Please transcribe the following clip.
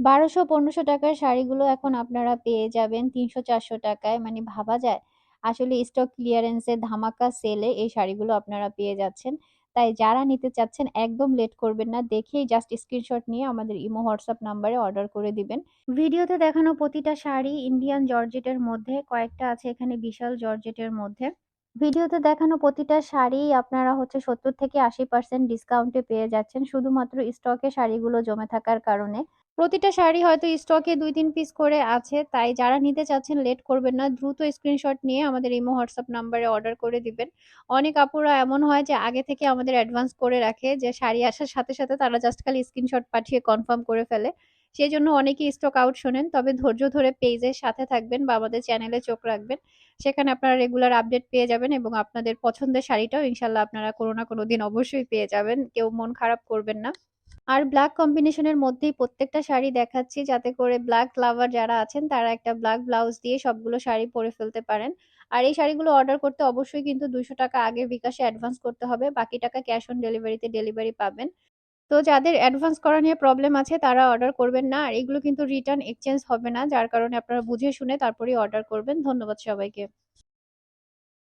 1200-1500 টাকার শাড়িগুলো এখন আপনারা পেয়ে যাবেন 300-400 টাকায়। মানে ভাবা যায়? আসলে স্টক ক্লিয়ারেন্স এ ধামাকা সেলে এই শাড়িগুলো আপনারা পেয়ে যাচ্ছেন। তাই যারা নিতে চাচ্ছেন একদম লেট করবেন না। দেখেই জাস্ট স্ক্রিনশট নিয়ে আমাদের ইমো, হোয়াটসঅ্যাপ নাম্বারে অর্ডার করে দিবেন। ভিডিওতে দেখানো প্রতিটা শাড়ি ইন্ডিয়ান জর্জেটের মধ্যে, কয়েকটা আছে এখানে বিশাল জর্জেটের মধ্যে। ভিডিওতে দেখানো প্রতিটা শাড়ি আপনারা 70-80% ডিসকাউন্টে পেয়ে যাচ্ছেন শুধুমাত্র স্টকে শাড়িগুলো জমে থাকার কারণে। প্রতিটা শাড়ি হয়তো স্টকে ২-৩ পিস করে আছে। তাই যারা নিতে চাচ্ছেন লেট করবেন না। দ্রুত স্ক্রিনশট নিয়ে আমাদের ইমো, হোয়াটসঅ্যাপ নাম্বারে অর্ডার করে দিবেন। অনেক আপুরা এমন হয় যে আগে থেকে আমাদের অ্যাডভান্স করে রাখে যে শাড়ি আসার সাথে, সাথে তারা জাস্ট খালি স্ক্রিনশট পাঠিয়ে কনফার্ম করে ফেলে। সেজন্য অনেকেই স্টক আউট শোনেন। তবে ধৈর্য ধরে পেজের সাথে থাকবেন বা আমাদের চ্যানেলে চোখ রাখবেন। সেখানে আপনারা রেগুলার আপডেট পেয়ে যাবেন এবং আপনাদের পছন্দের শাড়িটাও ইনশাআল্লাহ আপনারা কোনো না কোনো দিন অবশ্যই পেয়ে যাবেন। কেউ মন খারাপ করবেন না। আর ব্লাক কম্বিনেশনের মধ্যেই প্রত্যেকটা শাড়ি দেখাচ্ছি যাতে করে ব্লাক লাভার যারা আছেন তারা একটা ব্লাক ব্লাউজ দিয়ে সবগুলো শাড়ি পরে ফেলতে পারেন। আর এই শাড়িগুলো অর্ডার করতে অবশ্যই কিন্তু ২০০ টাকা আগে বিকাশে অ্যাডভান্স করতে হবে। বাকি টাকা ক্যাশ অন ডেলিভারিতে ডেলিভারি পাবেন। তো যাদের অ্যাডভান্স করা নিয়ে প্রবলেম আছে তারা অর্ডার করবেন না। আর এগুলো কিন্তু রিটার্ন এক্সচেঞ্জ হবে না। যার কারণে আপনারা বুঝে শুনে তারপরেই অর্ডার করবেন। ধন্যবাদ সবাইকে।